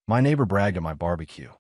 My neighbor bragged at my barbecue.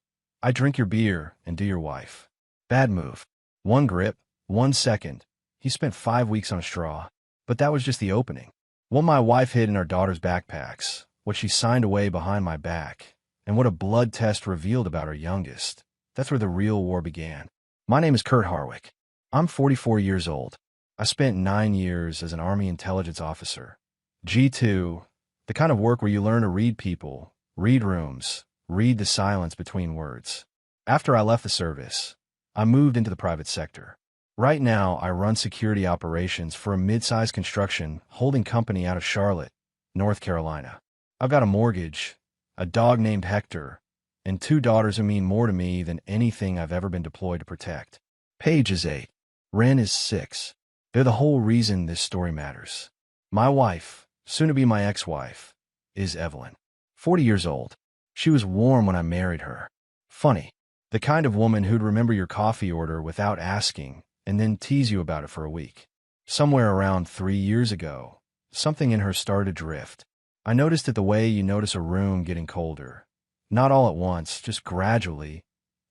I drink your beer and do your wife. Bad move. One grip, 1 second. He spent 5 weeks on a straw. But that was just the opening. What my wife hid in our daughter's backpacks, what she signed away behind my back, and what a blood test revealed about her youngest. That's where the real war began. My name is Kurt Harwick. I'm 44 years old. I spent 9 years as an Army intelligence officer. G2, the kind of work where you learn to read people, read rooms, read the silence between words. After I left the service, I moved into the private sector. Right now, I run security operations for a mid-sized construction holding company out of Charlotte, North Carolina. I've got a mortgage, a dog named Hector, and 2 daughters who mean more to me than anything I've ever been deployed to protect. Paige is 8. Ren is 6. They're the whole reason this story matters. My wife, soon to be my ex-wife, is Evelyn. 40 years old. She was warm when I married her. Funny. The kind of woman who'd remember your coffee order without asking and then tease you about it for a week. Somewhere around 3 years ago, something in her started to drift. I noticed it the way you notice a room getting colder. Not all at once, just gradually,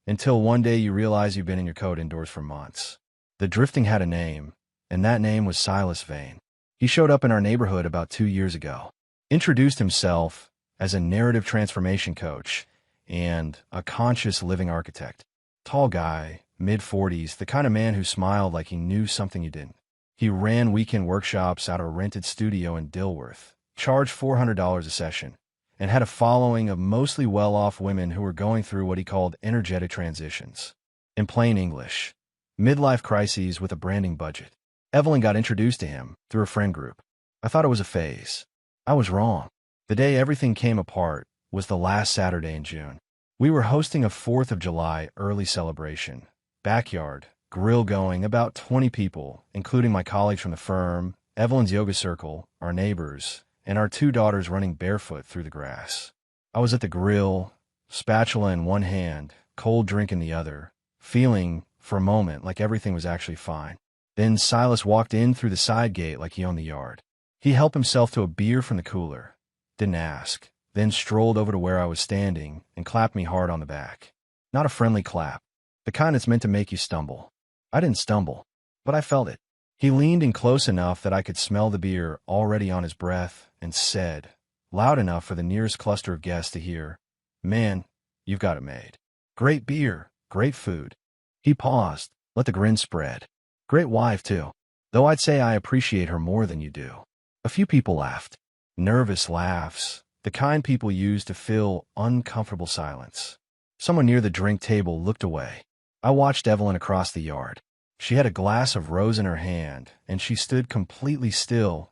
until one day you realize you've been in your coat indoors for months. The drifting had a name, and that name was Silas Vane. He showed up in our neighborhood about 2 years ago, introduced himself as a narrative transformation coach and a conscious living architect. Tall guy, mid-40s, the kind of man who smiled like he knew something you didn't. He ran weekend workshops out of a rented studio in Dilworth, charged $400 a session, and had a following of mostly well-off women who were going through what he called energetic transitions. In plain English, midlife crises with a branding budget. Evelyn got introduced to him through a friend group. I thought it was a phase. I was wrong. The day everything came apart was the last Saturday in June. We were hosting a 4th of July early celebration. Backyard, grill going, about 20 people, including my colleagues from the firm, Evelyn's yoga circle, our neighbors, and our 2 daughters running barefoot through the grass. I was at the grill, spatula in one hand, cold drink in the other, feeling, for a moment, like everything was actually fine. Then Silas walked in through the side gate like he owned the yard. He helped himself to a beer from the cooler, didn't ask, then strolled over to where I was standing and clapped me hard on the back. Not a friendly clap, the kind that's meant to make you stumble. I didn't stumble, but I felt it. He leaned in close enough that I could smell the beer already on his breath and said, loud enough for the nearest cluster of guests to hear, "Man, you've got it made. Great beer, great food." He paused, let the grin spread. "Great wife, too. Though I'd say I appreciate her more than you do." A few people laughed. Nervous laughs, the kind people use to fill uncomfortable silence. Someone near the drink table looked away. I watched Evelyn across the yard. She had a glass of rose in her hand, and she stood completely still,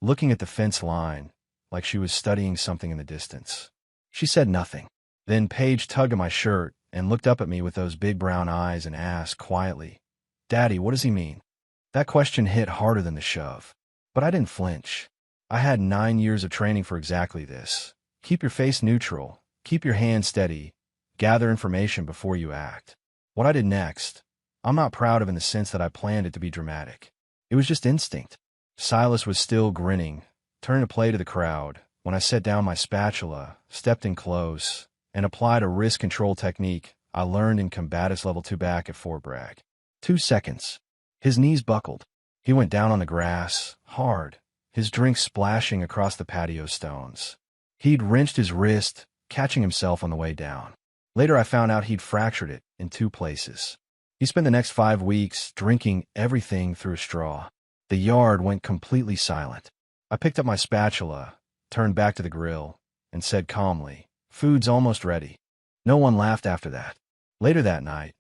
looking at the fence line, like she was studying something in the distance. She said nothing. Then Paige tugged at my shirt and looked up at me with those big brown eyes and asked quietly, "Daddy, what does he mean?" That question hit harder than the shove. But I didn't flinch. I had 9 years of training for exactly this. Keep your face neutral, keep your hand steady, gather information before you act. What I did next, I'm not proud of in the sense that I planned it to be dramatic. It was just instinct. Silas was still grinning, turning to play to the crowd, when I set down my spatula, stepped in close, and applied a wrist control technique I learned in Combatives Level 2 back at Fort Bragg. 2 seconds. His knees buckled. He went down on the grass, hard, his drink splashing across the patio stones. He'd wrenched his wrist, catching himself on the way down. Later I found out he'd fractured it in 2 places. He spent the next 5 weeks drinking everything through a straw. The yard went completely silent. I picked up my spatula, turned back to the grill, and said calmly, "Food's almost ready." No one laughed after that. Later that night,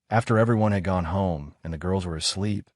after everyone had gone home and the girls were asleep,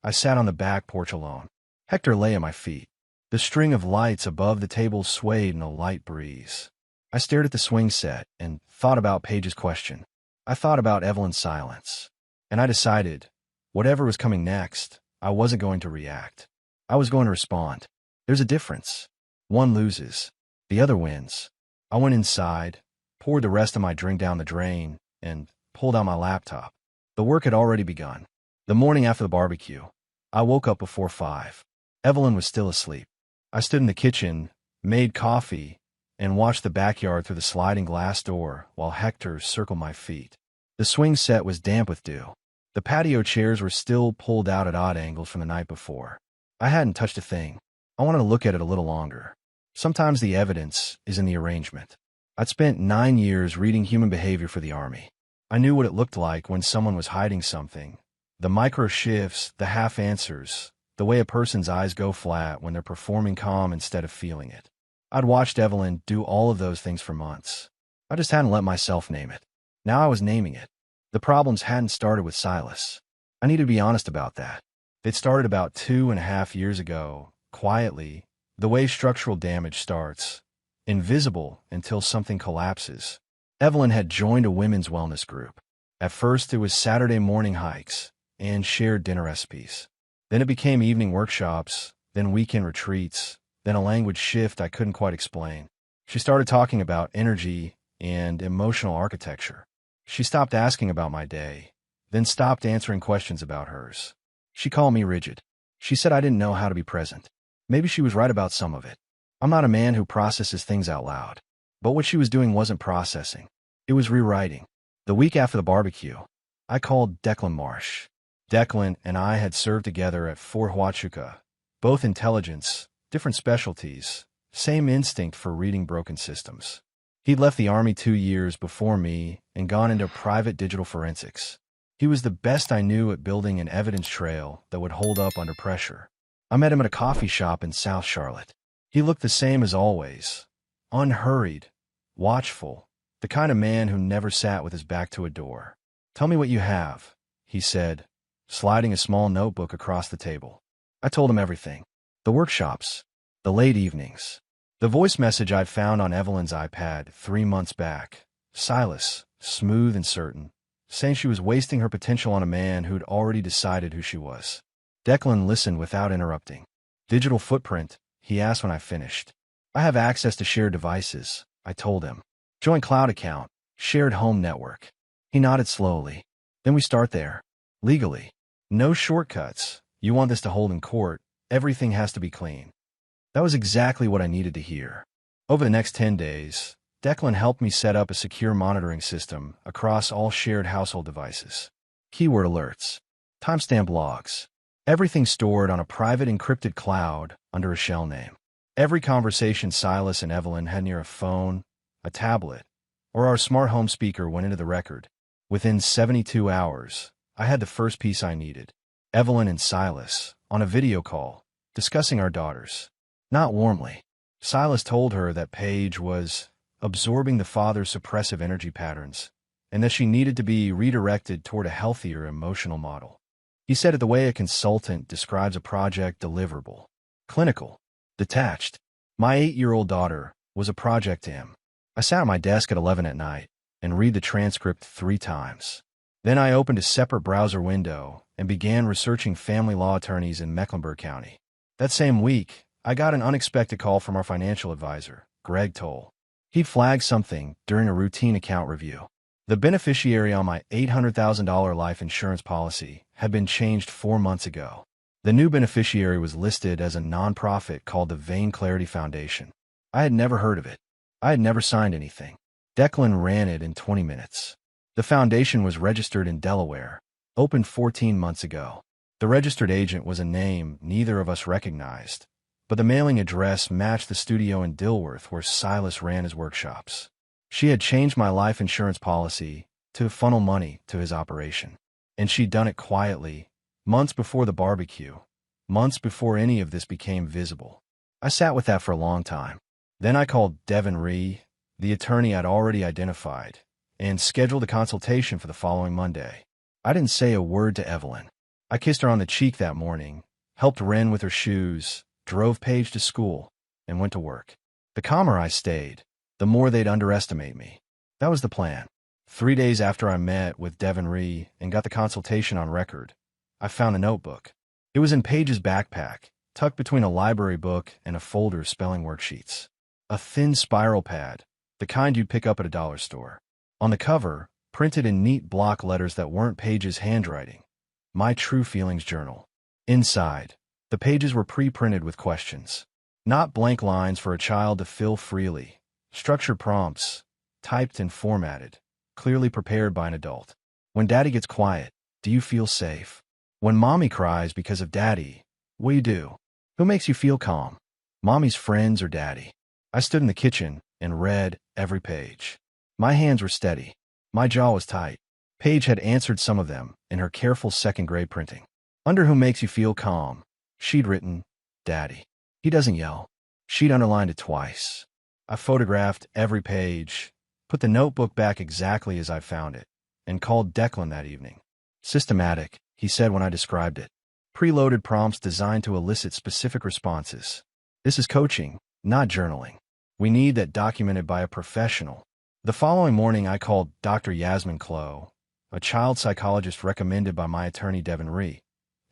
I sat on the back porch alone. Hector lay at my feet. The string of lights above the table swayed in a light breeze. I stared at the swing set and thought about Paige's question. I thought about Evelyn's silence. And I decided, whatever was coming next, I wasn't going to react. I was going to respond. There's a difference. One loses. The other wins. I went inside, poured the rest of my drink down the drain, and pulled out my laptop. The work had already begun. The morning after the barbecue, I woke up before 5. Evelyn was still asleep. I stood in the kitchen, made coffee, and watched the backyard through the sliding glass door while Hector circled my feet. The swing set was damp with dew. The patio chairs were still pulled out at odd angles from the night before. I hadn't touched a thing. I wanted to look at it a little longer. Sometimes the evidence is in the arrangement. I'd spent 9 years reading human behavior for the Army. I knew what it looked like when someone was hiding something. The micro shifts, the half answers, the way a person's eyes go flat when they're performing calm instead of feeling it. I'd watched Evelyn do all of those things for months. I just hadn't let myself name it. Now I was naming it. The problems hadn't started with Silas. I need to be honest about that. They'd started about 2.5 years ago, quietly, the way structural damage starts, invisible until something collapses. Evelyn had joined a women's wellness group. At first it was Saturday morning hikes and shared dinner recipes. Then it became evening workshops, then weekend retreats, then a language shift I couldn't quite explain. She started talking about energy and emotional architecture. She stopped asking about my day, then stopped answering questions about hers. She called me rigid. She said I didn't know how to be present. Maybe she was right about some of it. I'm not a man who processes things out loud. But what she was doing wasn't processing. It was rewriting. The week after the barbecue, I called Declan Marsh. Declan and I had served together at Fort Huachuca. Both intelligence, different specialties, same instinct for reading broken systems. He'd left the Army 2 years before me and gone into private digital forensics. He was the best I knew at building an evidence trail that would hold up under pressure. I met him at a coffee shop in South Charlotte. He looked the same as always, unhurried, watchful, the kind of man who never sat with his back to a door. "Tell me what you have," he said, sliding a small notebook across the table. I told him everything. The workshops, the late evenings, the voice message I'd found on Evelyn's iPad 3 months back. Silas, smooth and certain, saying she was wasting her potential on a man who'd already decided who she was. Declan listened without interrupting. "Digital footprint?" he asked when I finished. "I have access to shared devices," I told him. "Joint cloud account, shared home network." He nodded slowly. "Then we start there. Legally. No shortcuts. You want this to hold in court, everything has to be clean." That was exactly what I needed to hear. Over the next 10 days, Declan helped me set up a secure monitoring system across all shared household devices. Keyword alerts, timestamp logs, everything stored on a private encrypted cloud under a shell name. Every conversation Silas and Evelyn had near a phone, a tablet, or our smart home speaker went into the record. Within 72 hours, I had the first piece I needed. Evelyn and Silas, on a video call, discussing our daughters. Not warmly. Silas told her that Paige was absorbing the father's suppressive energy patterns, and that she needed to be redirected toward a healthier emotional model. He said it the way a consultant describes a project deliverable. Clinical. Detached. My 8-year-old daughter was a project to him. I sat at my desk at 11 at night and read the transcript 3 times. Then I opened a separate browser window and began researching family law attorneys in Mecklenburg County. That same week, I got an unexpected call from our financial advisor, Greg Toll. He'd flagged something during a routine account review. The beneficiary on my $800,000 life insurance policy had been changed 4 months ago. The new beneficiary was listed as a nonprofit called the Vein Clarity Foundation. I had never heard of it. I had never signed anything. Declan ran it in 20 minutes. The foundation was registered in Delaware, opened 14 months ago. The registered agent was a name neither of us recognized, but the mailing address matched the studio in Dilworth where Silas ran his workshops. She had changed my life insurance policy to funnel money to his operation. And she'd done it quietly, months before the barbecue, months before any of this became visible. I sat with that for a long time. Then I called Devin Ree, the attorney I'd already identified, and scheduled a consultation for the following Monday. I didn't say a word to Evelyn. I kissed her on the cheek that morning, helped Wren with her shoes, drove Paige to school, and went to work. The calmer I stayed, the more they'd underestimate me. That was the plan. 3 days after I met with Devin Ree and got the consultation on record, I found a notebook. It was in Paige's backpack, tucked between a library book and a folder of spelling worksheets. A thin spiral pad, the kind you'd pick up at a dollar store. On the cover, printed in neat block letters that weren't Paige's handwriting, "My True Feelings Journal." Inside, the pages were pre-printed with questions. Not blank lines for a child to fill freely, Structured prompts, typed and formatted, clearly prepared by an adult. When daddy gets quiet, do you feel safe? When mommy cries because of daddy, what do you do? Who makes you feel calm? Mommy's friends or daddy? I stood in the kitchen and read every page. My hands were steady. My jaw was tight. Paige had answered some of them in her careful second-grade printing. Under who makes you feel calm, she'd written, Daddy. He doesn't yell. She'd underlined it twice. I photographed every page, put the notebook back exactly as I found it, and called Declan that evening. Systematic, he said when I described it. Preloaded prompts designed to elicit specific responses. This is coaching, not journaling. We need that documented by a professional. The following morning, I called Dr. Yasmin Clow, a child psychologist recommended by my attorney Devin Ree,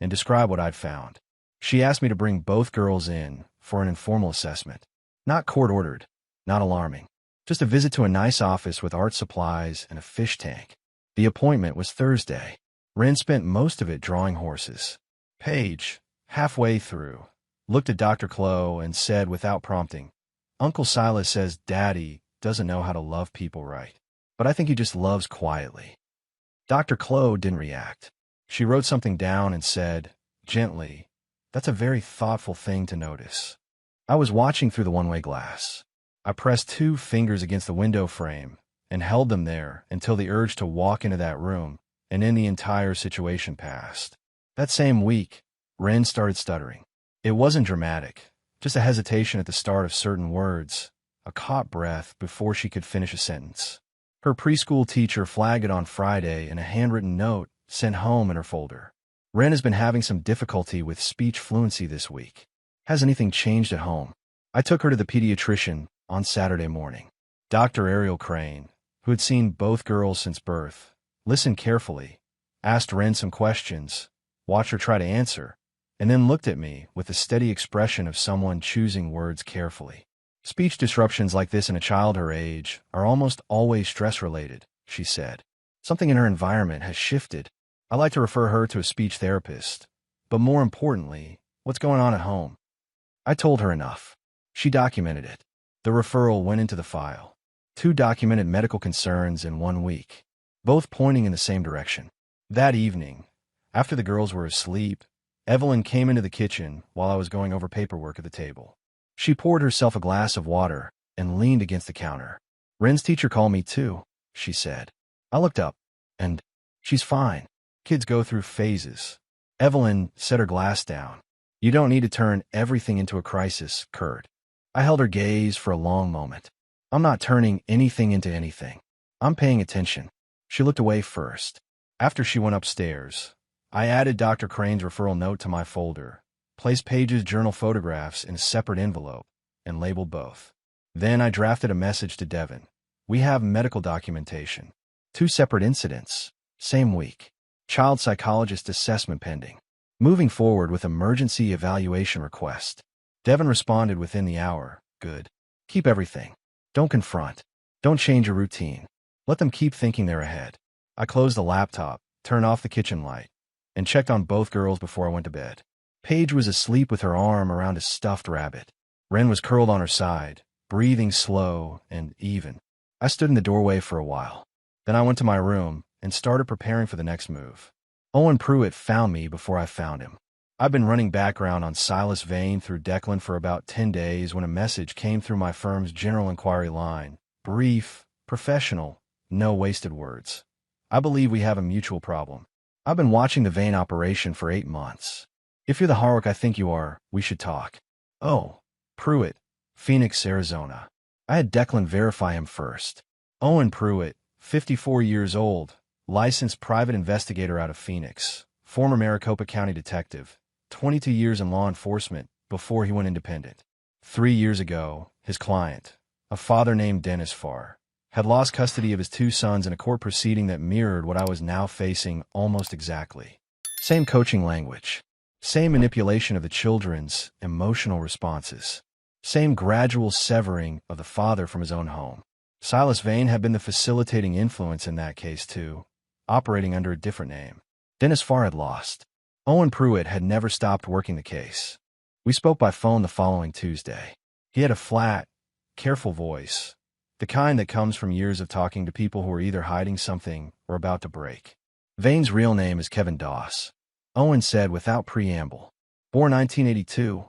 and described what I'd found. She asked me to bring both girls in for an informal assessment. Not court-ordered, not alarming. Just a visit to a nice office with art supplies and a fish tank. The appointment was Thursday. Ren spent most of it drawing horses. Paige, halfway through, looked at Dr. Clow and said without prompting, Uncle Silas says Daddy doesn't know how to love people right, but I think he just loves quietly. Dr. Clow didn't react. She wrote something down and said, gently, that's a very thoughtful thing to notice. I was watching through the one-way glass. I pressed 2 fingers against the window frame and held them there until the urge to walk into that room and then the entire situation passed. That same week, Ren started stuttering. It wasn't dramatic, just a hesitation at the start of certain words, a caught breath before she could finish a sentence. Her preschool teacher flagged it on Friday in a handwritten note sent home in her folder. Ren has been having some difficulty with speech fluency this week. Has anything changed at home? I took her to the pediatrician on Saturday morning. Dr. Ariel Crane, who had seen both girls since birth, listened carefully, asked Ren some questions, watched her try to answer, and then looked at me with the steady expression of someone choosing words carefully. Speech disruptions like this in a child her age are almost always stress-related, she said. Something in her environment has shifted. I like to refer her to a speech therapist, but more importantly, what's going on at home? I told her enough. She documented it. The referral went into the file. 2 documented medical concerns in 1 week, both pointing in the same direction. That evening, after the girls were asleep, Evelyn came into the kitchen while I was going over paperwork at the table. She poured herself a glass of water and leaned against the counter. Ren's teacher called me too, she said. I looked up, and she's fine. Kids go through phases. Evelyn set her glass down. You don't need to turn everything into a crisis, Kurt. I held her gaze for a long moment. I'm not turning anything into anything. I'm paying attention. She looked away first. After she went upstairs, I added Dr. Crane's referral note to my folder, placed Paige's journal photographs in a separate envelope, and labeled both. Then I drafted a message to Devin. We have medical documentation. 2 separate incidents. Same week. Child psychologist assessment pending. Moving forward with emergency evaluation request. Devin responded within the hour. Good. Keep everything. Don't confront. Don't change your routine. Let them keep thinking they're ahead. I closed the laptop, turned off the kitchen light, and checked on both girls before I went to bed. Paige was asleep with her arm around a stuffed rabbit. Ren was curled on her side, breathing slow and even. I stood in the doorway for a while. Then I went to my room and started preparing for the next move. Owen Pruitt found me before I found him. I've been running background on Silas Vane through Declan for about 10 days when a message came through my firm's general inquiry line. Brief, professional, no wasted words. I believe we have a mutual problem. I've been watching the Vane operation for 8 months. If you're the Harwick I think you are, we should talk. Oh, Pruitt, Phoenix, Arizona. I had Declan verify him first. Owen Pruitt, 54 years old, licensed private investigator out of Phoenix, former Maricopa County detective, 22 years in law enforcement before he went independent. 3 years ago, his client, a father named Dennis Farr, had lost custody of his 2 sons in a court proceeding that mirrored what I was now facing almost exactly. Same coaching language. Same manipulation of the children's emotional responses. Same gradual severing of the father from his own home. Silas Vane had been the facilitating influence in that case too, operating under a different name. Dennis Farr had lost. Owen Pruitt had never stopped working the case. We spoke by phone the following Tuesday. He had a flat, careful voice, the kind that comes from years of talking to people who are either hiding something or about to break. Vane's real name is Kevin Doss, Owen said without preamble. Born 1982,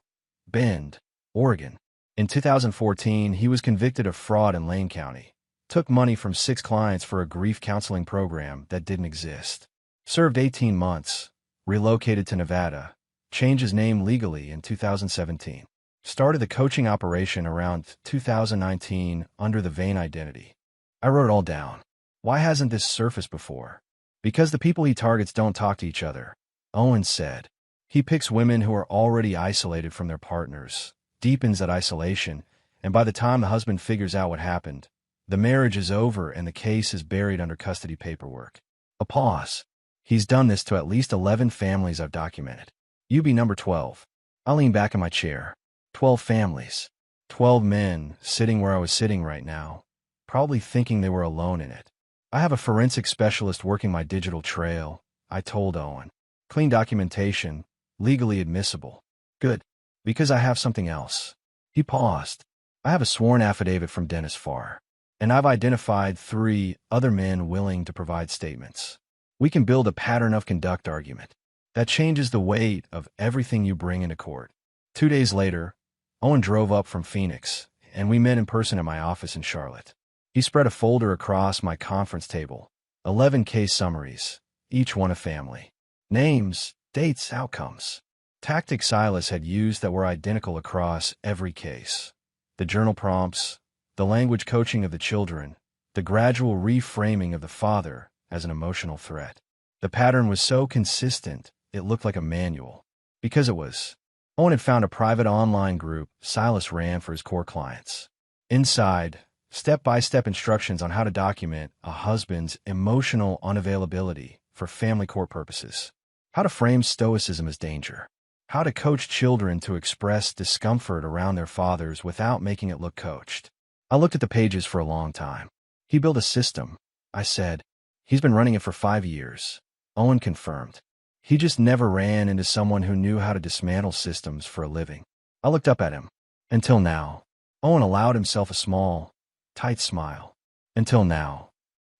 Bend, Oregon. In 2014, he was convicted of fraud in Lane County. Took money from 6 clients for a grief counseling program that didn't exist. Served 18 months, relocated to Nevada, changed his name legally in 2017. Started the coaching operation around 2019 under the Vane identity. I wrote it all down. Why hasn't this surfaced before? Because the people he targets don't talk to each other, Owen said. He picks women who are already isolated from their partners, deepens that isolation, and by the time the husband figures out what happened, the marriage is over and the case is buried under custody paperwork. A pause. He's done this to at least 11 families I've documented. You be number 12. I lean back in my chair. 12 families. 12 men sitting where I was sitting right now, probably thinking they were alone in it. I have a forensic specialist working my digital trail, I told Owen. Clean documentation, legally admissible. Good. Because I have something else. He paused. I have a sworn affidavit from Dennis Farr, and I've identified 3 other men willing to provide statements. We can build a pattern of conduct argument that changes the weight of everything you bring into court. 2 days later, Owen drove up from Phoenix, and we met in person at my office in Charlotte. He spread a folder across my conference table, 11 case summaries, each one a family. Names, dates, outcomes. Tactics Silas had used that were identical across every case. The journal prompts, the language coaching of the children, the gradual reframing of the father as an emotional threat. The pattern was so consistent, it looked like a manual. Because it was. Owen had found a private online group Silas ran for his core clients. Inside, step-by-step instructions on how to document a husband's emotional unavailability for family court purposes. How to frame stoicism as danger. How to coach children to express discomfort around their fathers without making it look coached. I looked at the pages for a long time. He built a system, I said. He's been running it for 5 years. Owen confirmed. He just never ran into someone who knew how to dismantle systems for a living. I looked up at him. Until now. Owen allowed himself a small, tight smile. Until now.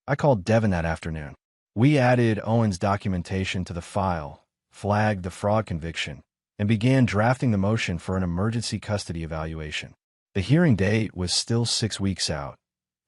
I called Devin that afternoon. We added Owen's documentation to the file, flagged the fraud conviction, and began drafting the motion for an emergency custody evaluation. The hearing date was still 6 weeks out,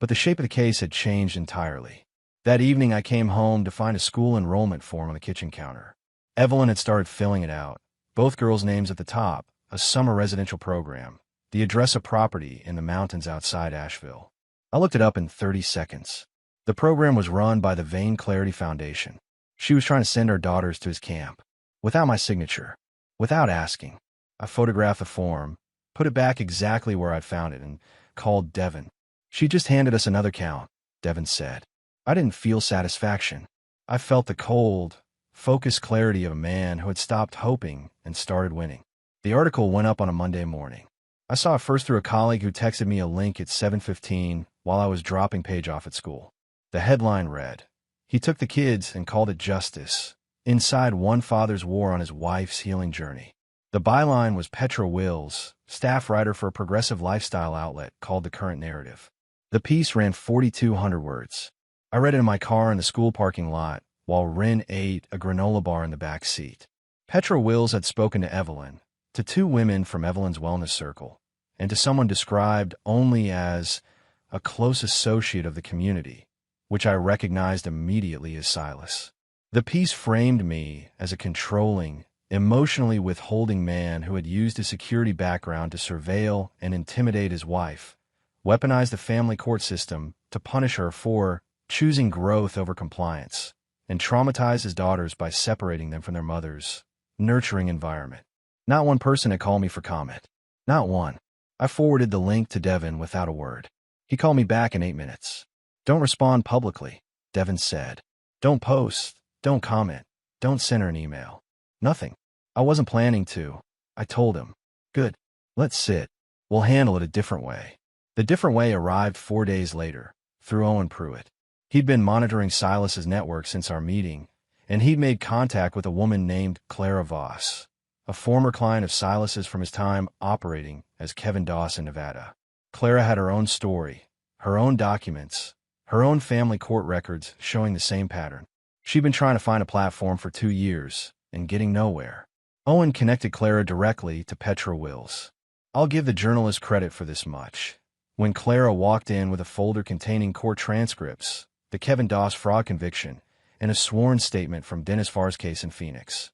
but the shape of the case had changed entirely. That evening I came home to find a school enrollment form on the kitchen counter. Evelyn had started filling it out, both girls' names at the top, a summer residential program, the address of property in the mountains outside Asheville. I looked it up in 30 seconds. The program was run by the Vane Clarity Foundation. She was trying to send our daughters to his camp. Without my signature. Without asking. I photographed the form, put it back exactly where I'd found it, and called Devin. She just handed us another count, Devin said. I didn't feel satisfaction. I felt the cold, focused clarity of a man who had stopped hoping and started winning. The article went up on a Monday morning. I saw it first through a colleague who texted me a link at 7:15 while I was dropping Paige off at school. The headline read, "He took the kids and called it justice. Inside one father's war on his wife's healing journey." The byline was Petra Wills, staff writer for a progressive lifestyle outlet called The Current Narrative. The piece ran 4,200 words. I read it in my car in the school parking lot while Ren ate a granola bar in the back seat. Petra Wills had spoken to Evelyn, to 2 women from Evelyn's wellness circle, and to someone described only as a close associate of the community, which I recognized immediately as Silas. The piece framed me as a controlling, emotionally withholding man who had used his security background to surveil and intimidate his wife, weaponize the family court system to punish her for choosing growth over compliance, and traumatize his daughters by separating them from their mother's nurturing environment. Not one person had called me for comment. Not one. I forwarded the link to Devin without a word. He called me back in 8 minutes. "Don't respond publicly," Devin said. "Don't post. Don't comment. Don't send her an email. Nothing." I wasn't planning to. I told him. "Good. Let's sit. We'll handle it a different way." The different way arrived 4 days later, through Owen Pruitt. He'd been monitoring Silas's network since our meeting, and he'd made contact with a woman named Clara Voss, a former client of Silas's from his time operating as Kevin Doss in Nevada. Clara had her own story, her own documents, her own family court records showing the same pattern. She'd been trying to find a platform for 2 years and getting nowhere. Owen connected Clara directly to Petra Wills. I'll give the journalist credit for this much. When Clara walked in with a folder containing court transcripts, the Kevin Doss fraud conviction, and a sworn statement from Dennis Farr's case in Phoenix,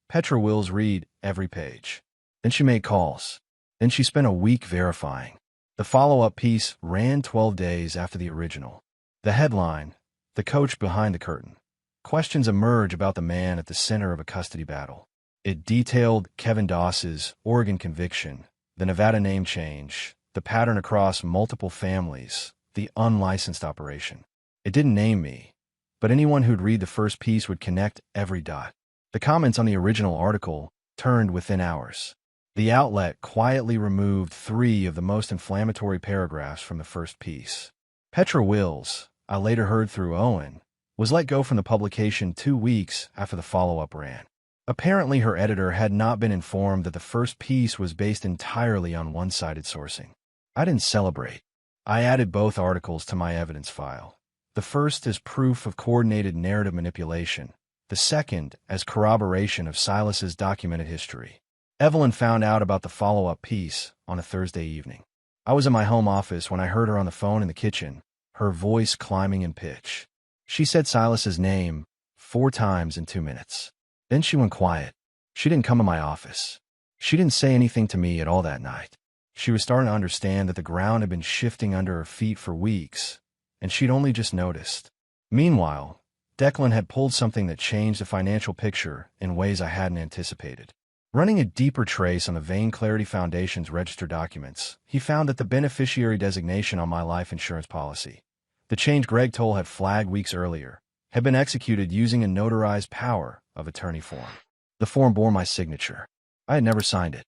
Petra Wills read every page. Then she made calls. Then she spent a week verifying. The follow-up piece ran 12 days after the original. The headline, "The Coach Behind the Curtain." Questions emerge about the man at the center of a custody battle. It detailed Kevin Doss's Oregon conviction, the Nevada name change, the pattern across multiple families, the unlicensed operation. It didn't name me, but anyone who'd read the first piece would connect every dot. The comments on the original article turned within hours. The outlet quietly removed 3 of the most inflammatory paragraphs from the first piece. Petra Wills, I later heard through Owen, was let go from the publication 2 weeks after the follow-up ran. Apparently, her editor had not been informed that the first piece was based entirely on one-sided sourcing. I didn't celebrate. I added both articles to my evidence file. The first as proof of coordinated narrative manipulation, the second as corroboration of Silas's documented history. Evelyn found out about the follow-up piece on a Thursday evening. I was in my home office when I heard her on the phone in the kitchen, her voice climbing in pitch. She said Silas's name 4 times in 2 minutes. Then she went quiet. She didn't come to my office. She didn't say anything to me at all that night. She was starting to understand that the ground had been shifting under her feet for weeks, and she'd only just noticed. Meanwhile, Declan had pulled something that changed the financial picture in ways I hadn't anticipated. Running a deeper trace on the Vein Clarity Foundation's registered documents, he found that the beneficiary designation on my life insurance policy, the change Greg Toll had flagged weeks earlier, had been executed using a notarized power of attorney form. The form bore my signature. I had never signed it.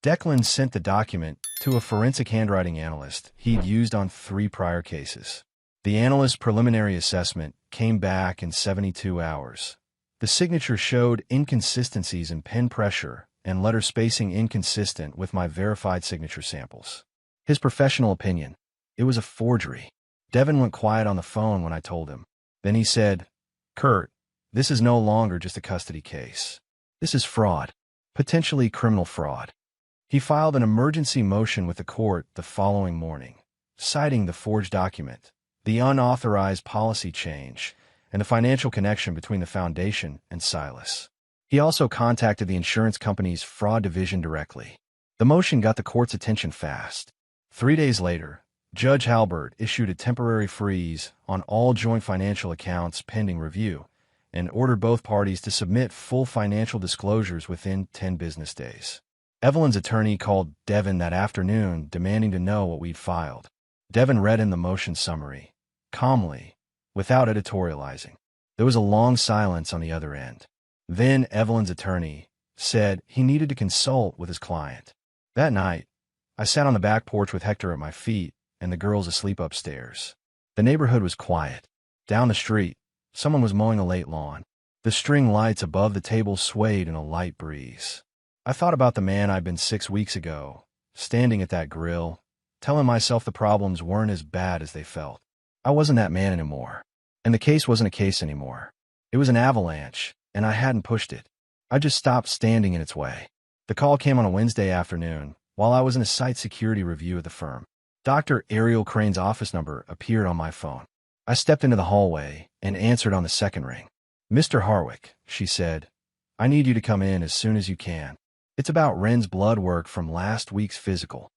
Declan sent the document to a forensic handwriting analyst he'd used on 3 prior cases. The analyst's preliminary assessment came back in 72 hours. The signature showed inconsistencies in pen pressure and letter spacing inconsistent with my verified signature samples. His professional opinion: it was a forgery. Devin went quiet on the phone when I told him. Then he said, "Kurt, this is no longer just a custody case. This is fraud, potentially criminal fraud." He filed an emergency motion with the court the following morning, citing the forged document, the unauthorized policy change, and the financial connection between the foundation and Silas. He also contacted the insurance company's fraud division directly. The motion got the court's attention fast. 3 days later, Judge Halbert issued a temporary freeze on all joint financial accounts pending review and ordered both parties to submit full financial disclosures within 10 business days. Evelyn's attorney called Devin that afternoon demanding to know what we'd filed. Devin read in the motion summary, calmly, without editorializing. There was a long silence on the other end. Then Evelyn's attorney said he needed to consult with his client. That night, I sat on the back porch with Hector at my feet and the girls asleep upstairs. The neighborhood was quiet. Down the street, someone was mowing a late lawn. The string lights above the table swayed in a light breeze. I thought about the man I'd been 6 weeks ago, standing at that grill, telling myself the problems weren't as bad as they felt. I wasn't that man anymore. And the case wasn't a case anymore. It was an avalanche, and I hadn't pushed it. I just stopped standing in its way. The call came on a Wednesday afternoon, while I was in a site security review at the firm. Dr. Ariel Crane's office number appeared on my phone. I stepped into the hallway and answered on the second ring. "Mr. Harwick," she said, "I need you to come in as soon as you can. It's about Wren's blood work from last week's physical."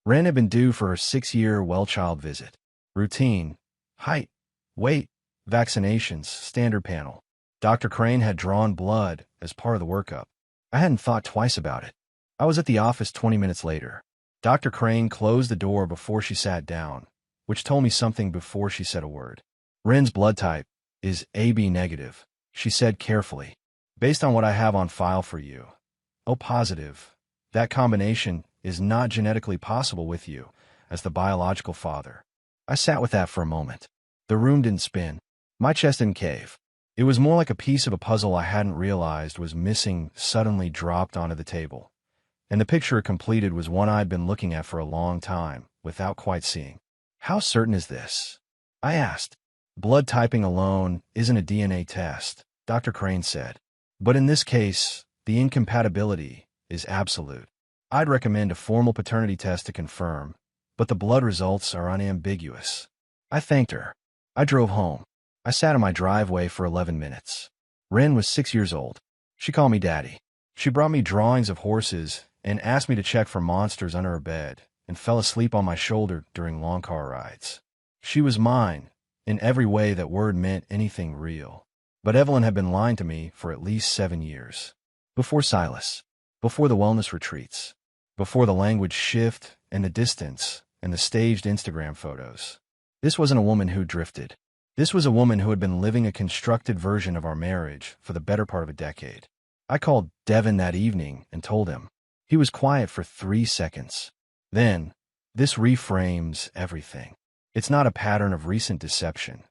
Wren had been due for her 6-year well-child visit. Routine, height, weight, vaccinations, standard panel. Dr. Crane had drawn blood as part of the workup. I hadn't thought twice about it. I was at the office 20 minutes later. Dr. Crane closed the door before she sat down, which told me something before she said a word. "Wren's blood type is AB negative," she said carefully. "Based on what I have on file for you, O positive. That combination is not genetically possible with you as the biological father." I sat with that for a moment. The room didn't spin. My chest didn't cave. It was more like a piece of a puzzle I hadn't realized was missing suddenly dropped onto the table. And the picture it completed was one I'd been looking at for a long time, without quite seeing. How certain is this? I asked. Blood typing alone isn't a DNA test, Dr. Crane said. But in this case, the incompatibility is absolute. I'd recommend a formal paternity test to confirm, but the blood results are unambiguous. I thanked her. I drove home. I sat in my driveway for 11 minutes. Ren was 6 years old. She called me Daddy. She brought me drawings of horses and asked me to check for monsters under her bed, and fell asleep on my shoulder during long car rides. She was mine, in every way that word meant anything real. But Evelyn had been lying to me for at least 7 years. Before Silas. Before the wellness retreats. Before the language shift and the distance and the staged Instagram photos. This wasn't a woman who drifted. This was a woman who had been living a constructed version of our marriage for the better part of a decade. I called Devin that evening and told him. He was quiet for 3 seconds. Then, this reframes everything. It's not a pattern of recent deception.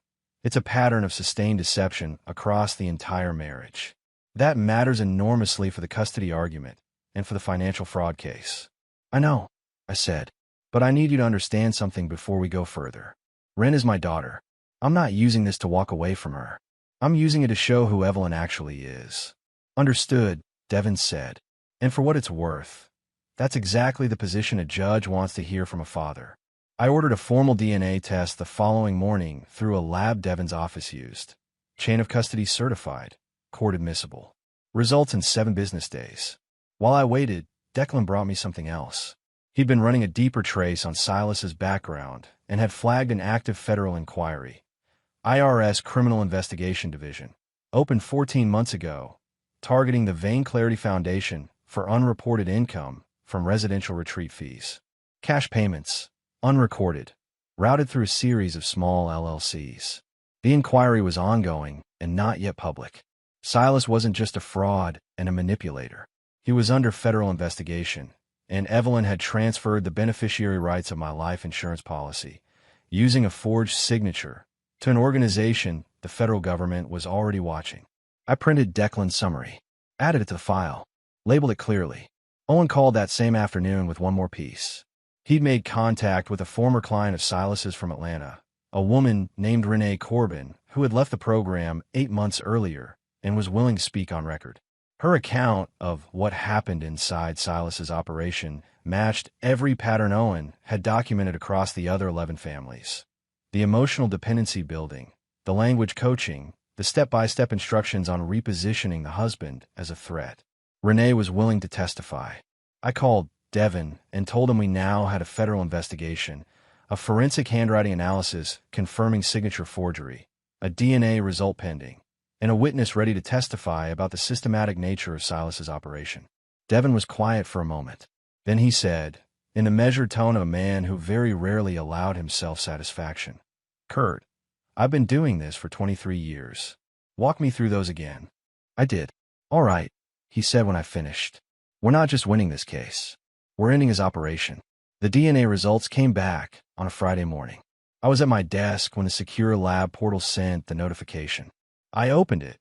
It's a pattern of sustained deception across the entire marriage. That matters enormously for the custody argument and for the financial fraud case. I know, I said, but I need you to understand something before we go further. Ren is my daughter. I'm not using this to walk away from her. I'm using it to show who Evelyn actually is. Understood, Devin said. And for what it's worth, that's exactly the position a judge wants to hear from a father. I ordered a formal DNA test the following morning through a lab Devin's office used. Chain of custody certified, court admissible. Results in 7 business days. While I waited, Declan brought me something else. He'd been running a deeper trace on Silas's background and had flagged an active federal inquiry. IRS Criminal Investigation Division, opened 14 months ago, targeting the Vain Clarity Foundation for unreported income from residential retreat fees. Cash payments, unrecorded, routed through a series of small LLCs. The inquiry was ongoing and not yet public. Silas wasn't just a fraud and a manipulator. He was under federal investigation, and Evelyn had transferred the beneficiary rights of my life insurance policy, using a forged signature, to an organization the federal government was already watching. I printed Declan's summary, added it to the file, labeled it clearly. Owen called that same afternoon with one more piece. He'd made contact with a former client of Silas's from Atlanta, a woman named Renee Corbin, who had left the program 8 months earlier and was willing to speak on record. Her account of what happened inside Silas's operation matched every pattern Owen had documented across the other 11 families. The emotional dependency building, the language coaching, the step-by-step instructions on repositioning the husband as a threat. Renee was willing to testify. I called Devin and told him we now had a federal investigation, a forensic handwriting analysis confirming signature forgery, a DNA result pending, and a witness ready to testify about the systematic nature of Silas's operation. Devin was quiet for a moment. Then he said, in the measured tone of a man who very rarely allowed himself satisfaction, "Kurt, I've been doing this for 23 years. Walk me through those again." I did. "All right," he said when I finished. "We're not just winning this case. We're ending his operation." The DNA results came back on a Friday morning. I was at my desk when the secure lab portal sent the notification. I opened it,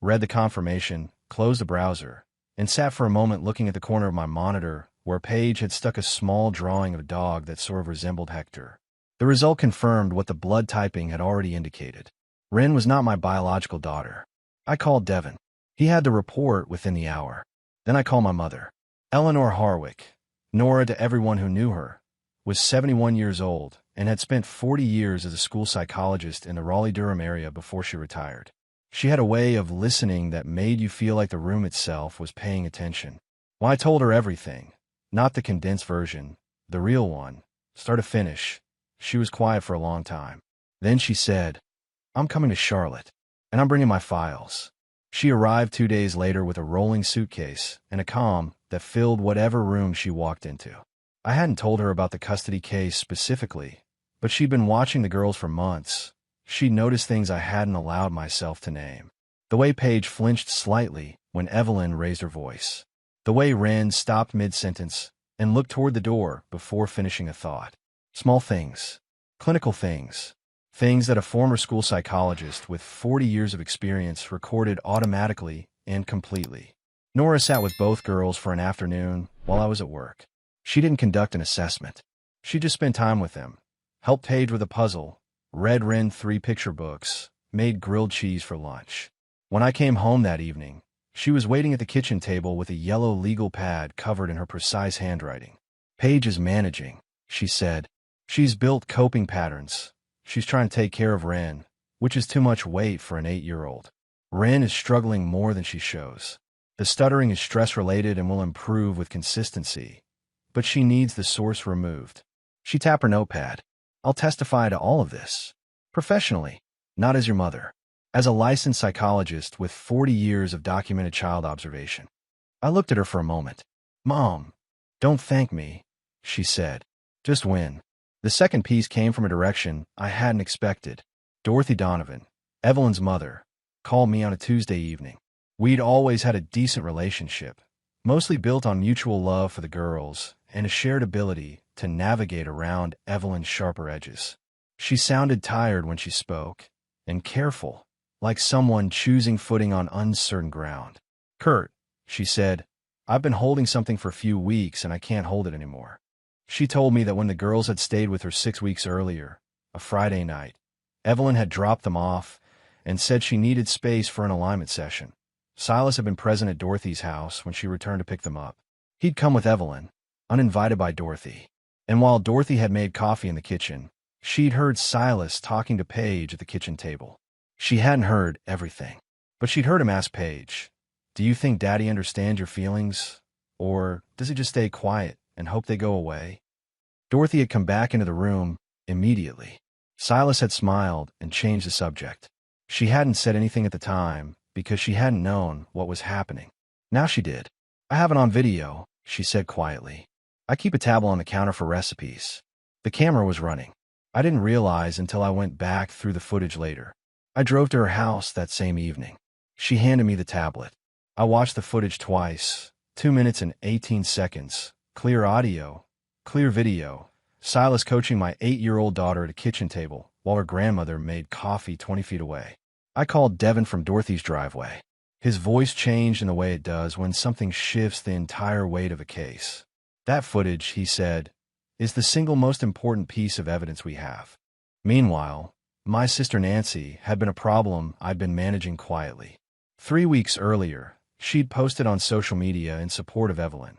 read the confirmation, closed the browser, and sat for a moment looking at the corner of my monitor where Paige had stuck a small drawing of a dog that sort of resembled Hector. The result confirmed what the blood typing had already indicated. Ren was not my biological daughter. I called Devin. He had the report within the hour. Then I called my mother. Eleanor Harwick, Nora to everyone who knew her, was 71 years old and had spent 40 years as a school psychologist in the Raleigh-Durham area before she retired. She had a way of listening that made you feel like the room itself was paying attention. When I told her everything, not the condensed version, the real one, start to finish, she was quiet for a long time. Then she said, "I'm coming to Charlotte, and I'm bringing my files." She arrived 2 days later with a rolling suitcase and a calm that filled whatever room she walked into. I hadn't told her about the custody case specifically, but she'd been watching the girls for months. She'd noticed things I hadn't allowed myself to name. The way Paige flinched slightly when Evelyn raised her voice. The way Ren stopped mid-sentence and looked toward the door before finishing a thought. Small things. Clinical things. Things that a former school psychologist with 40 years of experience recorded automatically and completely. Nora sat with both girls for an afternoon while I was at work. She didn't conduct an assessment. She just spent time with them, helped Paige with a puzzle, read Ren 3 picture books, made grilled cheese for lunch. When I came home that evening, she was waiting at the kitchen table with a yellow legal pad covered in her precise handwriting. Paige is managing, she said. She's built coping patterns. She's trying to take care of Ren, which is too much weight for an 8-year-old. Ren is struggling more than she shows. The stuttering is stress-related and will improve with consistency, but she needs the source removed. She tapped her notepad. I'll testify to all of this. Professionally, not as your mother. As a licensed psychologist with 40 years of documented child observation. I looked at her for a moment. Mom, don't thank me, she said. Just win. The second piece came from a direction I hadn't expected. Dorothy Donovan, Evelyn's mother, called me on a Tuesday evening. We'd always had a decent relationship, mostly built on mutual love for the girls and a shared ability to navigate around Evelyn's sharper edges. She sounded tired when she spoke, and careful, like someone choosing footing on uncertain ground. Kurt, she said, I've been holding something for a few weeks and I can't hold it anymore. She told me that when the girls had stayed with her 6 weeks earlier, a Friday night, Evelyn had dropped them off and said she needed space for an alignment session. Silas had been present at Dorothy's house when she returned to pick them up. He'd come with Evelyn, uninvited by Dorothy. And while Dorothy had made coffee in the kitchen, she'd heard Silas talking to Paige at the kitchen table. She hadn't heard everything, but she'd heard him ask Paige, "Do you think Daddy understands your feelings? Or does he just stay quiet and hope they go away?" Dorothy had come back into the room immediately. Silas had smiled and changed the subject. She hadn't said anything at the time because she hadn't known what was happening. Now she did. I have it on video, she said quietly. I keep a tablet on the counter for recipes. The camera was running. I didn't realize until I went back through the footage later. I drove to her house that same evening. She handed me the tablet. I watched the footage twice, 2 minutes and 18 seconds, clear audio, clear video, Silas coaching my 8-year-old daughter at a kitchen table while her grandmother made coffee 20 feet away. I called Devin from Dorothy's driveway. His voice changed in the way it does when something shifts the entire weight of a case. That footage, he said, is the single most important piece of evidence we have. Meanwhile, my sister Nancy had been a problem I'd been managing quietly. 3 weeks earlier, she'd posted on social media in support of Evelyn.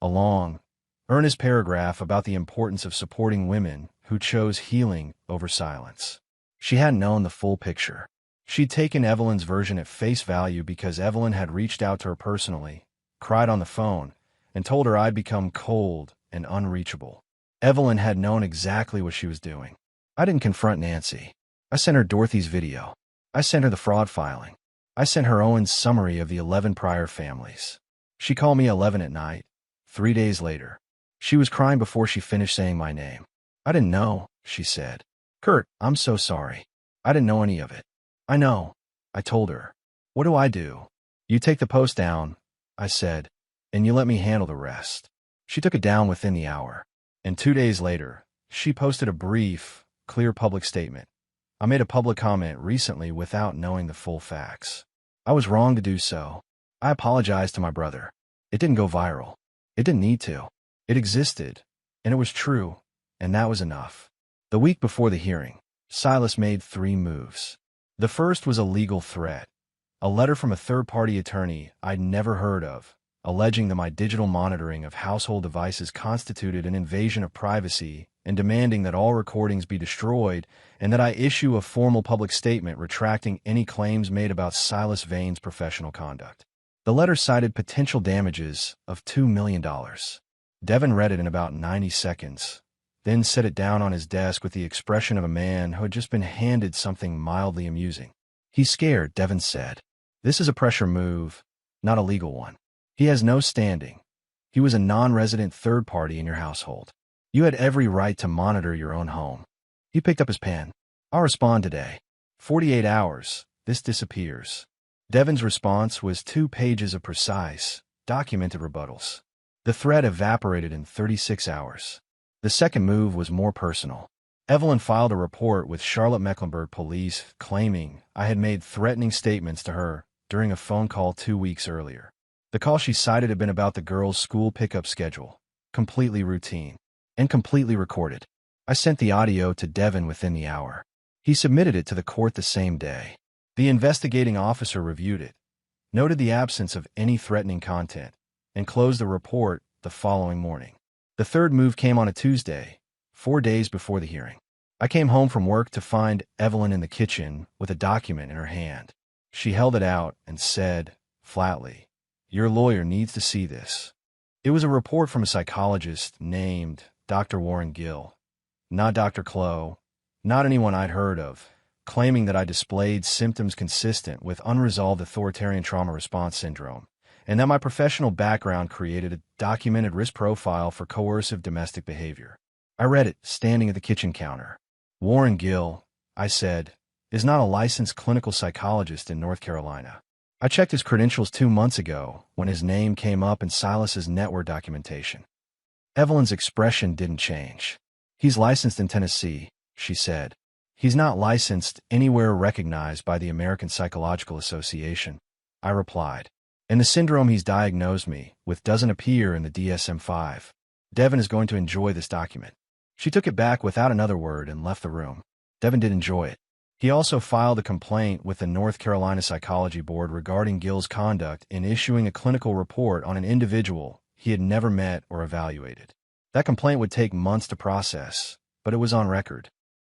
A long, earnest paragraph about the importance of supporting women who chose healing over silence. She hadn't known the full picture. She'd taken Evelyn's version at face value because Evelyn had reached out to her personally, cried on the phone, and told her I'd become cold and unreachable. Evelyn had known exactly what she was doing. I didn't confront Nancy. I sent her Dorothy's video. I sent her the fraud filing. I sent her Owen's summary of the 11 prior families. She called me 11 at night, 3 days later. She was crying before she finished saying my name. I didn't know, she said. Kurt, I'm so sorry. I didn't know any of it. I know, I told her. What do I do? You take the post down, I said, and you let me handle the rest. She took it down within the hour. And 2 days later, she posted a brief, clear public statement. I made a public comment recently without knowing the full facts. I was wrong to do so. I apologized to my brother. It didn't go viral. It didn't need to. It existed, and it was true, and that was enough. The week before the hearing, Silas made 3 moves. The first was a legal threat, a letter from a third-party attorney I'd never heard of, alleging that my digital monitoring of household devices constituted an invasion of privacy and demanding that all recordings be destroyed and that I issue a formal public statement retracting any claims made about Silas Vane's professional conduct. The letter cited potential damages of $2 million. Devin read it in about 90 seconds, then set it down on his desk with the expression of a man who had just been handed something mildly amusing. He's scared, Devin said. This is a pressure move, not a legal one. He has no standing. He was a non-resident third party in your household. You had every right to monitor your own home. He picked up his pen. I'll respond today. 48 hours, this disappears. Devin's response was 2 pages of precise, documented rebuttals. The threat evaporated in 36 hours. The second move was more personal. Evelyn filed a report with Charlotte-Mecklenburg police claiming I had made threatening statements to her during a phone call 2 weeks earlier. The call she cited had been about the girls' school pickup schedule, completely routine, and completely recorded. I sent the audio to Devin within the hour. He submitted it to the court the same day. The investigating officer reviewed it, noted the absence of any threatening content, and closed the report the following morning. The third move came on a Tuesday, 4 days before the hearing. I came home from work to find Evelyn in the kitchen with a document in her hand. She held it out and said, flatly, "Your lawyer needs to see this." It was a report from a psychologist named Dr. Warren Gill, not Dr. Clough, not anyone I'd heard of, claiming that I displayed symptoms consistent with unresolved authoritarian trauma response syndrome, and that my professional background created a documented risk profile for coercive domestic behavior. I read it, standing at the kitchen counter. Warren Gill, I said, is not a licensed clinical psychologist in North Carolina. I checked his credentials 2 months ago when his name came up in Silas's network documentation. Evelyn's expression didn't change. He's licensed in Tennessee, she said. He's not licensed anywhere recognized by the American Psychological Association, I replied. And the syndrome he's diagnosed me with doesn't appear in the DSM-5. Devin is going to enjoy this document. She took it back without another word and left the room. Devin did enjoy it. He also filed a complaint with the North Carolina Psychology Board regarding Gill's conduct in issuing a clinical report on an individual he had never met or evaluated. That complaint would take months to process, but it was on record.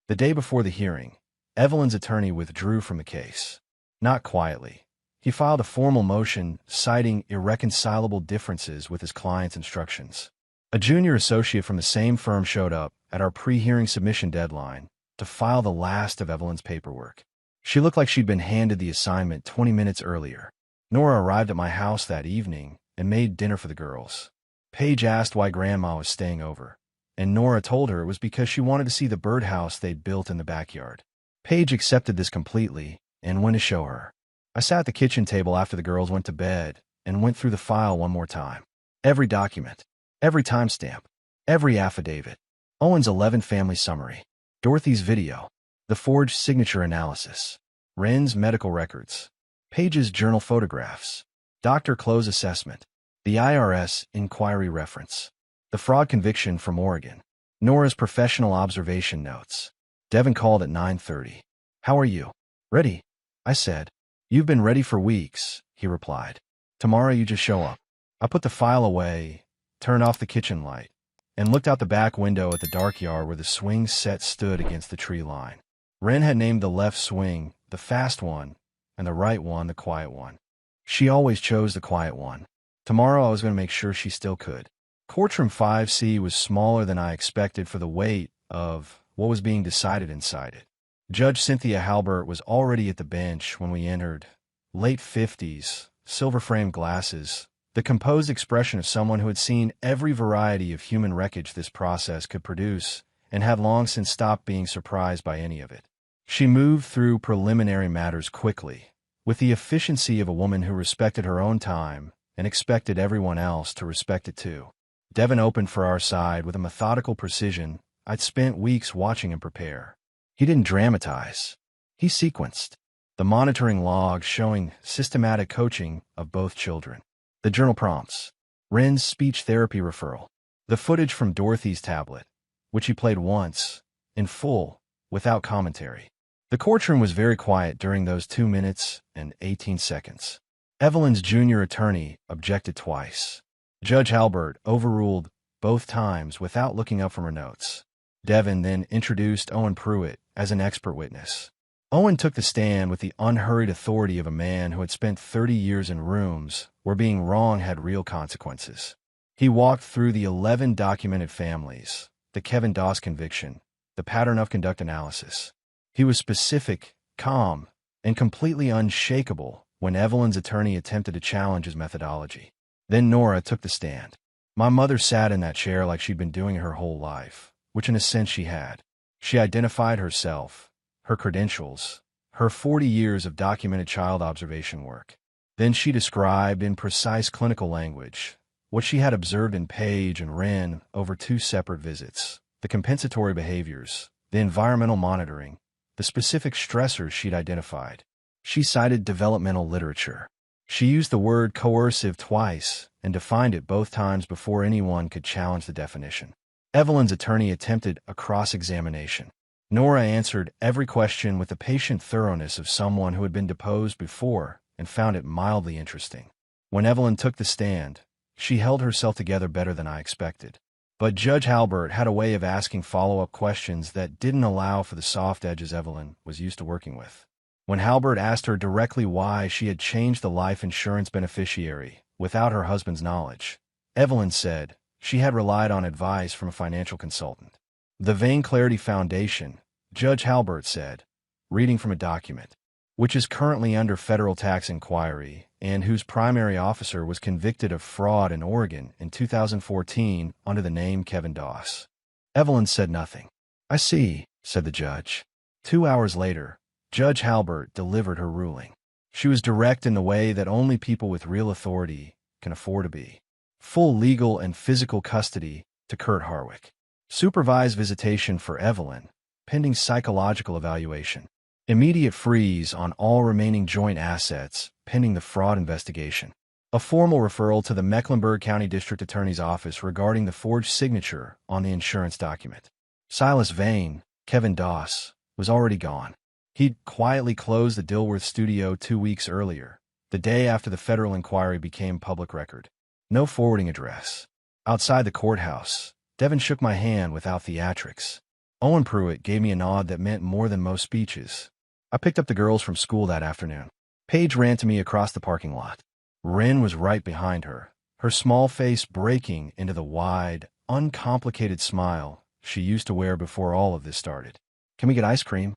The day before the hearing, Evelyn's attorney withdrew from the case. Not quietly. He filed a formal motion citing irreconcilable differences with his client's instructions. A junior associate from the same firm showed up at our pre-hearing submission deadline to file the last of Evelyn's paperwork. She looked like she'd been handed the assignment 20 minutes earlier. Nora arrived at my house that evening and made dinner for the girls. Paige asked why Grandma was staying over, and Nora told her it was because she wanted to see the birdhouse they'd built in the backyard. Paige accepted this completely and went to show her. I sat at the kitchen table after the girls went to bed and went through the file one more time. Every document, every timestamp, every affidavit, Owen's 11 family summary, Dorothy's video, the forged signature analysis, Wren's medical records, Paige's journal photographs, Dr. Clough's assessment, the IRS inquiry reference, the fraud conviction from Oregon, Nora's professional observation notes. Devin called at 9:30. "How are you?" "Ready," I said. "You've been ready for weeks," he replied. "Tomorrow you just show up." I put the file away, turned off the kitchen light, and looked out the back window at the dark yard where the swing set stood against the tree line. Wren had named the left swing the fast one and the right one the quiet one. She always chose the quiet one. Tomorrow I was going to make sure she still could. Courtroom 5C was smaller than I expected for the weight of what was being decided inside it. Judge Cynthia Halbert was already at the bench when we entered. Late 50s, silver-framed glasses, the composed expression of someone who had seen every variety of human wreckage this process could produce and had long since stopped being surprised by any of it. She moved through preliminary matters quickly, with the efficiency of a woman who respected her own time and expected everyone else to respect it too. Devin opened for our side with a methodical precision I'd spent weeks watching him prepare. He didn't dramatize. He sequenced. The monitoring log showing systematic coaching of both children. The journal prompts. Wren's speech therapy referral. The footage from Dorothy's tablet, which he played once, in full, without commentary. The courtroom was very quiet during those 2 minutes and 18 seconds. Evelyn's junior attorney objected twice. Judge Halbert overruled both times without looking up from her notes. Devin then introduced Owen Pruitt as an expert witness. Owen took the stand with the unhurried authority of a man who had spent 30 years in rooms where being wrong had real consequences. He walked through the 11 documented families, the Kevin Doss conviction, the pattern of conduct analysis. He was specific, calm, and completely unshakable when Evelyn's attorney attempted to challenge his methodology. Then Nora took the stand. My mother sat in that chair like she'd been doing her whole life, which in a sense she had. She identified herself, her credentials, her 40 years of documented child observation work. Then she described in precise clinical language what she had observed in Paige and Wren over 2 separate visits, the compensatory behaviors, the environmental monitoring, the specific stressors she'd identified. She cited developmental literature. She used the word coercive twice and defined it both times before anyone could challenge the definition. Evelyn's attorney attempted a cross-examination. Nora answered every question with the patient thoroughness of someone who had been deposed before and found it mildly interesting. When Evelyn took the stand, she held herself together better than I expected. But Judge Halbert had a way of asking follow-up questions that didn't allow for the soft edges Evelyn was used to working with. When Halbert asked her directly why she had changed the life insurance beneficiary without her husband's knowledge, Evelyn said she had relied on advice from a financial consultant. The Vain Clarity Foundation, Judge Halbert said, reading from a document, which is currently under federal tax inquiry and whose primary officer was convicted of fraud in Oregon in 2014 under the name Kevin Doss. Evelyn said nothing. "I see," said the judge. 2 hours later, Judge Halbert delivered her ruling. She was direct in the way that only people with real authority can afford to be. Full legal and physical custody to Kurt Harwick. Supervised visitation for Evelyn, pending psychological evaluation. Immediate freeze on all remaining joint assets, pending the fraud investigation. A formal referral to the Mecklenburg County District Attorney's Office regarding the forged signature on the insurance document. Silas Vane, Kevin Doss, was already gone. He'd quietly closed the Dilworth studio 2 weeks earlier, the day after the federal inquiry became public record. No forwarding address. Outside the courthouse, Devin shook my hand without theatrics. Owen Pruitt gave me a nod that meant more than most speeches. I picked up the girls from school that afternoon. Paige ran to me across the parking lot. Wren was right behind her, her small face breaking into the wide, uncomplicated smile she used to wear before all of this started. "Can we get ice cream?"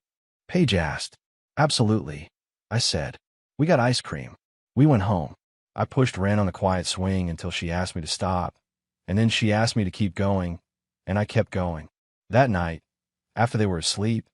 Paige asked. "Absolutely," I said. We got ice cream. We went home. I pushed Wren on the quiet swing until she asked me to stop, and then she asked me to keep going, and I kept going. That night, after they were asleep,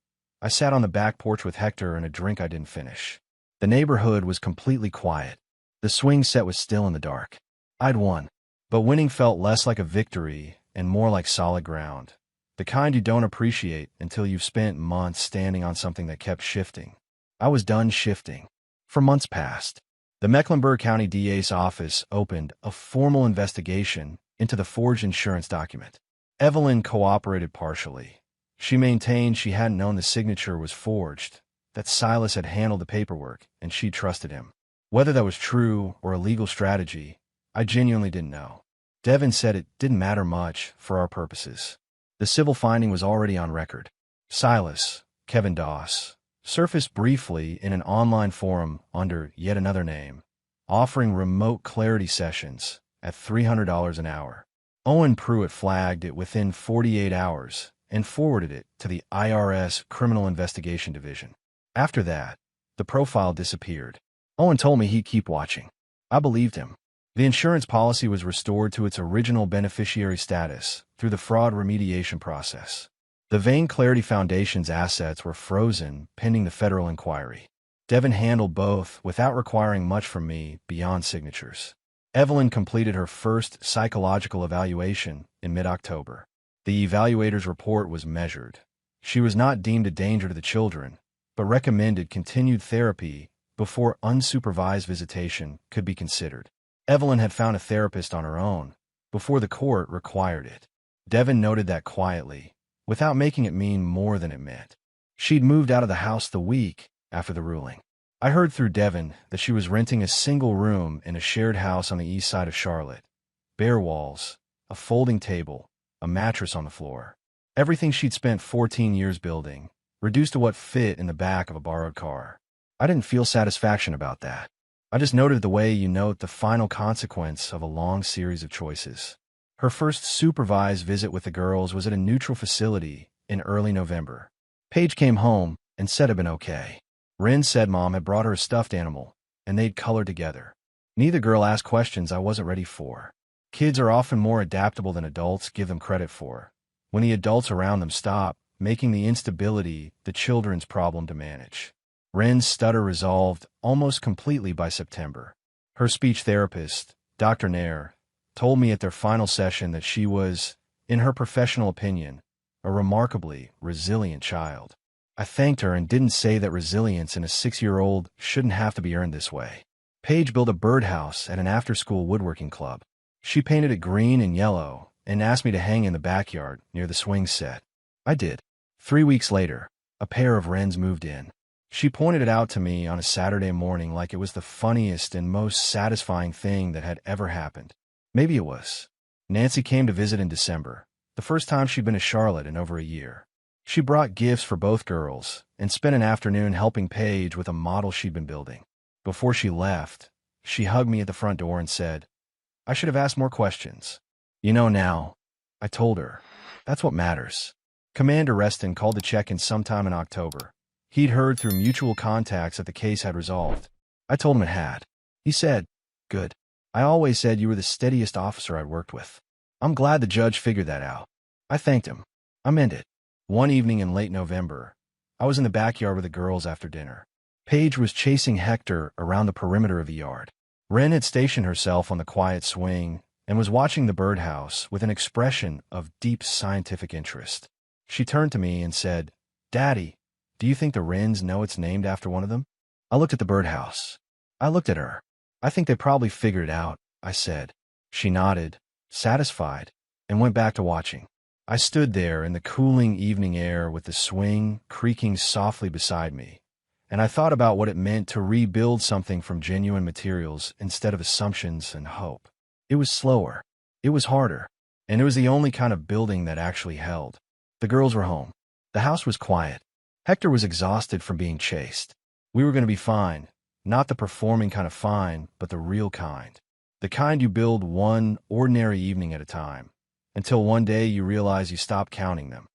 I sat on the back porch with Hector and a drink I didn't finish. The neighborhood was completely quiet. The swing set was still in the dark. I'd won, but winning felt less like a victory and more like solid ground. The kind you don't appreciate until you've spent months standing on something that kept shifting. I was done shifting. For months past, the Mecklenburg County DA's office opened a formal investigation into the forged insurance document. Evelyn cooperated partially. She maintained she hadn't known the signature was forged, that Silas had handled the paperwork, and she trusted him. Whether that was true or a legal strategy, I genuinely didn't know. Devin said it didn't matter much for our purposes. The civil finding was already on record. Silas, Kevin Doss, surfaced briefly in an online forum under yet another name, offering remote clarity sessions at $300 an hour. Owen Pruitt flagged it within 48 hours and forwarded it to the IRS Criminal Investigation Division. After that, the profile disappeared. Owen told me he'd keep watching. I believed him. The insurance policy was restored to its original beneficiary status through the fraud remediation process. The Vain Clarity Foundation's assets were frozen pending the federal inquiry. Devin handled both without requiring much from me beyond signatures. Evelyn completed her first psychological evaluation in mid-October. The evaluator's report was measured. She was not deemed a danger to the children, but recommended continued therapy before unsupervised visitation could be considered. Evelyn had found a therapist on her own before the court required it. Devin noted that quietly, without making it mean more than it meant. She'd moved out of the house the week after the ruling. I heard through Devin that she was renting a single room in a shared house on the east side of Charlotte. Bare walls, a folding table, a mattress on the floor. Everything she'd spent 14 years building, reduced to what fit in the back of a borrowed car. I didn't feel satisfaction about that. I just noted the way you note the final consequence of a long series of choices. Her first supervised visit with the girls was at a neutral facility in early November. Paige came home and said it'd been okay. Wren said Mom had brought her a stuffed animal, and they'd colored together. Neither girl asked questions I wasn't ready for. Kids are often more adaptable than adults give them credit for, when the adults around them stop making the instability the children's problem to manage. Wren's stutter resolved almost completely by September. Her speech therapist, Dr. Nair, told me at their final session that she was, in her professional opinion, a remarkably resilient child. I thanked her and didn't say that resilience in a 6-year-old shouldn't have to be earned this way. Paige built a birdhouse at an after-school woodworking club. She painted it green and yellow and asked me to hang in the backyard near the swing set. I did. 3 weeks later, a pair of wrens moved in. She pointed it out to me on a Saturday morning like it was the funniest and most satisfying thing that had ever happened. Maybe it was. Nancy came to visit in December, the first time she'd been to Charlotte in over a year. She brought gifts for both girls and spent an afternoon helping Paige with a model she'd been building. Before she left, she hugged me at the front door and said, "I should have asked more questions." "You know now," I told her. "That's what matters." Commander Reston called to check in sometime in October. He'd heard through mutual contacts that the case had resolved. I told him it had. He said, "Good. I always said you were the steadiest officer I'd worked with. I'm glad the judge figured that out." I thanked him. I meant it. One evening in late November, I was in the backyard with the girls after dinner. Paige was chasing Hector around the perimeter of the yard. Wren had stationed herself on the quiet swing and was watching the birdhouse with an expression of deep scientific interest. She turned to me and said, "Daddy, do you think the wrens know it's named after one of them?" I looked at the birdhouse. I looked at her. "I think they probably figured it out," I said. She nodded, satisfied, and went back to watching. I stood there in the cooling evening air with the swing creaking softly beside me, and I thought about what it meant to rebuild something from genuine materials instead of assumptions and hope. It was slower. It was harder. And it was the only kind of building that actually held. The girls were home. The house was quiet. Hector was exhausted from being chased. We were going to be fine. Not the performing kind of fine, but the real kind. The kind you build one ordinary evening at a time, until one day you realize you stopped counting them.